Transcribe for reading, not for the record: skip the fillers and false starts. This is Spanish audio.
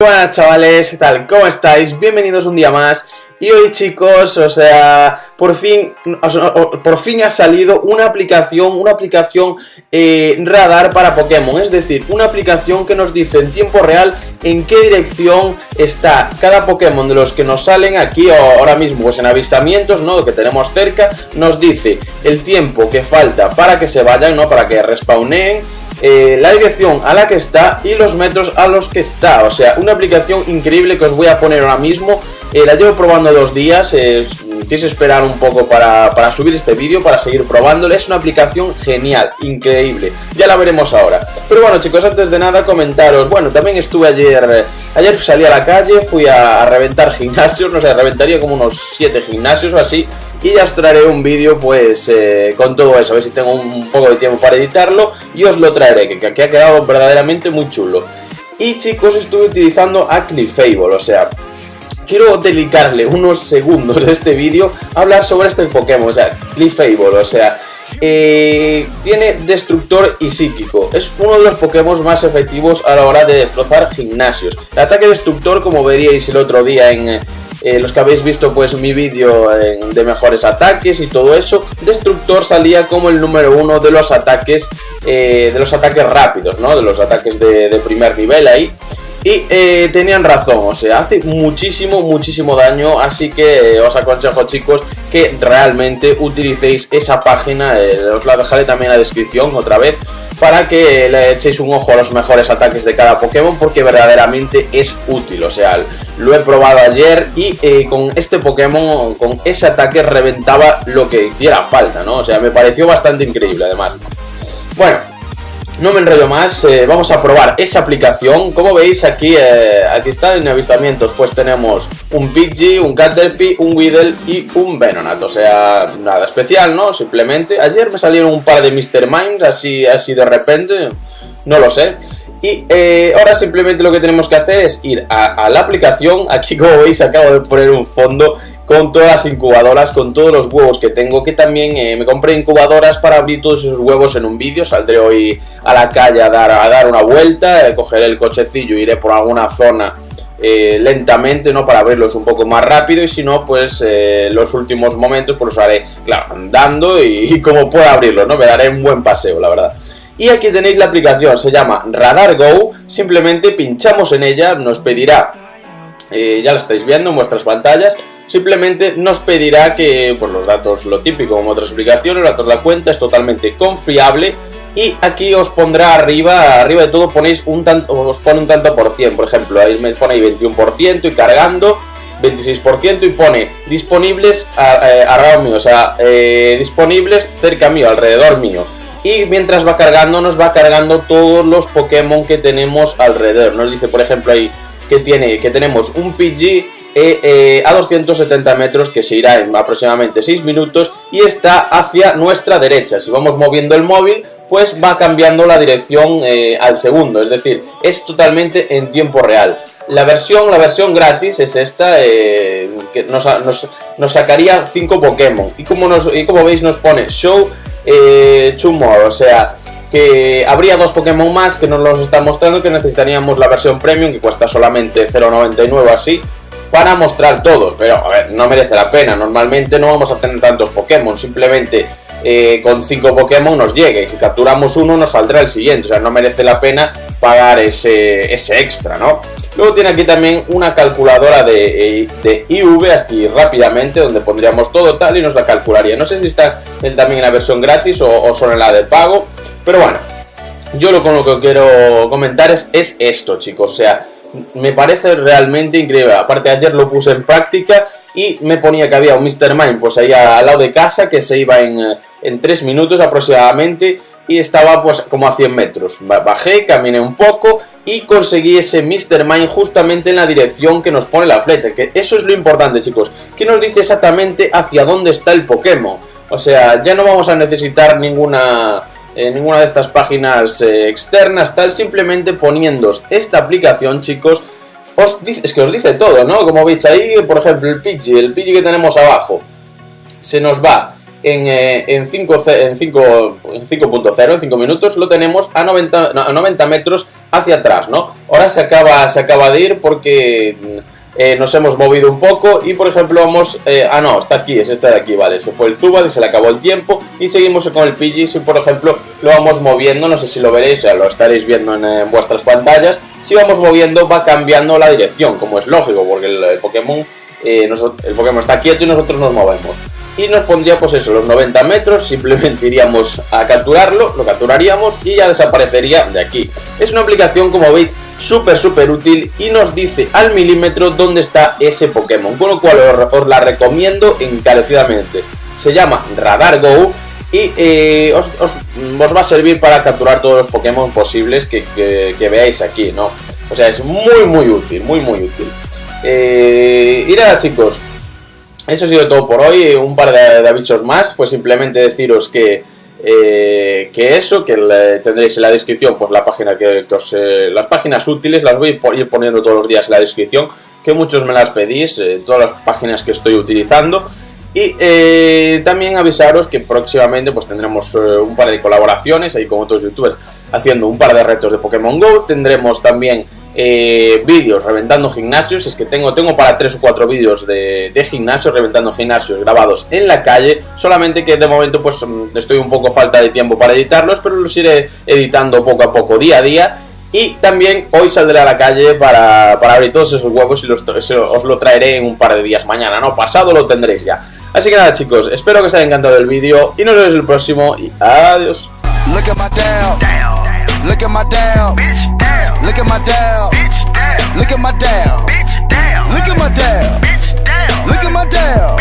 Buenas chavales, ¿qué tal? ¿Cómo estáis? Bienvenidos un día más. Y hoy chicos, por fin ha salido una aplicación radar para Pokémon. Es decir, una aplicación que nos dice en tiempo real en qué dirección está cada Pokémon de los que nos salen aquí ahora mismo, pues en avistamientos, ¿no? Que tenemos cerca, nos dice el tiempo que falta para que se vayan, ¿no? Para que respawneen. La dirección a la que está y los metros a los que está. O sea, una aplicación increíble que os voy a poner ahora mismo. La llevo probando 2 días. Quise esperar un poco para subir este vídeo, para seguir probándole. Es una aplicación genial, increíble. Ya la veremos ahora. Pero bueno chicos, antes de nada comentaros. Bueno, también estuve ayer salí a la calle, fui a reventar gimnasios. No sé, reventaría como unos 7 gimnasios o así. Y ya os traeré un vídeo pues con todo eso, a ver si tengo un poco de tiempo para editarlo y os lo traeré, que ha quedado verdaderamente muy chulo. Y chicos, estuve utilizando a Clefable, o sea, quiero dedicarle unos segundos de este vídeo a hablar sobre este Pokémon, o sea, Clefable, o sea, tiene destructor y psíquico, es uno de los Pokémon más efectivos a la hora de destrozar gimnasios. El ataque destructor, como veríais el otro día en... los que habéis visto pues mi vídeo de mejores ataques y todo eso, Destructor salía como el número 1 de los ataques rápidos, ¿no? De los ataques de primer nivel ahí. Y tenían razón, o sea, hace muchísimo daño, así que os aconsejo chicos que realmente utilicéis esa página, os la dejaré también en la descripción otra vez, para que le echéis un ojo a los mejores ataques de cada Pokémon, porque verdaderamente es útil. O sea, lo he probado ayer y con este Pokémon, con ese ataque reventaba lo que hiciera falta, ¿no? O sea, me pareció bastante increíble además. Bueno, no me enrollo más, vamos a probar esa aplicación. Como veis aquí, aquí está en avistamientos, pues tenemos un Pidgey, un Caterpie, un Weedle y un Venonat. O sea, nada especial, ¿no? Simplemente, ayer me salieron un par de Mr. Mime, así de repente, no lo sé. Y ahora simplemente lo que tenemos que hacer es ir a la aplicación. Aquí como veis acabo de poner un fondo con todas las incubadoras, con todos los huevos que tengo, que también me compré incubadoras para abrir todos esos huevos en un vídeo. Saldré hoy a la calle a dar una vuelta, cogeré el cochecillo, iré por alguna zona lentamente, ¿no? Para abrirlos un poco más rápido, y si no, pues los últimos momentos pues los haré, claro, andando y como pueda abrirlos, ¿no? Me daré un buen paseo, la verdad. Y aquí tenéis la aplicación, se llama Radar Go, simplemente pinchamos en ella, nos pedirá, ya la estáis viendo en vuestras pantallas, simplemente nos pedirá que, pues los datos, lo típico como otras aplicaciones, los datos de la cuenta, es totalmente confiable. Y aquí os pondrá arriba de todo ponéis os pone un tanto por cien, por ejemplo, ahí me pone ahí 21% y cargando, 26% y pone disponibles around mío, o sea, disponibles cerca mío, alrededor mío. Y mientras va cargando, nos va cargando todos los Pokémon que tenemos alrededor. Nos dice, por ejemplo, ahí que tenemos un Pidgey a 270 metros que se irá en aproximadamente 6 minutos y está hacia nuestra derecha. Si vamos moviendo el móvil, pues va cambiando la dirección al segundo, es decir, es totalmente en tiempo real. La versión gratis es esta, que nos sacaría 5 Pokémon, y como veis nos pone Show 2 more, o sea, que habría 2 Pokémon más que nos los están mostrando, que necesitaríamos la versión premium, que cuesta solamente 0,99 así, para mostrar todos. Pero a ver, no merece la pena, normalmente no vamos a tener tantos Pokémon, simplemente con 5 Pokémon nos llega, y si capturamos uno nos saldrá el siguiente, o sea, no merece la pena pagar ese extra, ¿no? Luego tiene aquí también una calculadora de IV, aquí rápidamente, donde pondríamos todo tal y nos la calcularía. No sé si está también en la versión gratis o solo en la de pago, pero bueno, yo con lo que quiero comentar es esto, chicos, o sea, me parece realmente increíble. Aparte ayer lo puse en práctica y me ponía que había un Mr. Mime pues ahí al lado de casa, que se iba en 3 minutos aproximadamente, y estaba pues como a 100 metros. Bajé, caminé un poco y conseguí ese Mr. Mime justamente en la dirección que nos pone la flecha, que eso es lo importante, chicos, que nos dice exactamente hacia dónde está el Pokémon. O sea, ya no vamos a necesitar ninguna de estas páginas externas, tal, simplemente poniéndoos esta aplicación, chicos, es que os dice todo, ¿no? Como veis ahí, por ejemplo, el Pidgey que tenemos abajo, se nos va en 5.0, en 5 minutos, lo tenemos a 90 metros hacia atrás, ¿no? Ahora se acaba de ir porque nos hemos movido un poco y, por ejemplo, vamos... no, está aquí, es esta de aquí, vale. Se fue el Zubat y se le acabó el tiempo y seguimos con el Pidgey. Y, por ejemplo, lo vamos moviendo, no sé si lo veréis, o sea, lo estaréis viendo en vuestras pantallas. Si vamos moviendo va cambiando la dirección, como es lógico, porque el Pokémon está quieto y nosotros nos movemos. Y nos pondría pues eso, los 90 metros, simplemente iríamos a capturarlo, lo capturaríamos y ya desaparecería de aquí. Es una aplicación, como veis, súper útil y nos dice al milímetro dónde está ese Pokémon, con lo cual os la recomiendo encarecidamente. Se llama Radar Go y os va a servir para capturar todos los Pokémon posibles que veáis aquí, ¿no? O sea, es muy útil, muy útil. Y nada, chicos, eso ha sido todo por hoy. Un par de avisos más, pues simplemente deciros que tendréis en la descripción pues la página las páginas útiles, las voy a ir poniendo todos los días en la descripción, que muchos me las pedís, todas las páginas que estoy utilizando. Y también avisaros que próximamente pues tendremos un par de colaboraciones ahí con otros youtubers haciendo un par de retos de Pokémon GO. Tendremos también vídeos reventando gimnasios. Es que tengo para 3 o 4 vídeos de gimnasios, reventando gimnasios grabados en la calle. Solamente que de momento pues estoy un poco falta de tiempo para editarlos, pero los iré editando poco a poco, día a día. Y también hoy saldré a la calle para abrir todos esos huevos y os lo traeré en un par de días. Mañana, no, pasado lo tendréis ya. Así que nada, chicos, espero que os haya encantado el vídeo y nos vemos en el próximo y adiós. Look at my down, look at my down, look at my down, look at my down, look at my down, look at my down.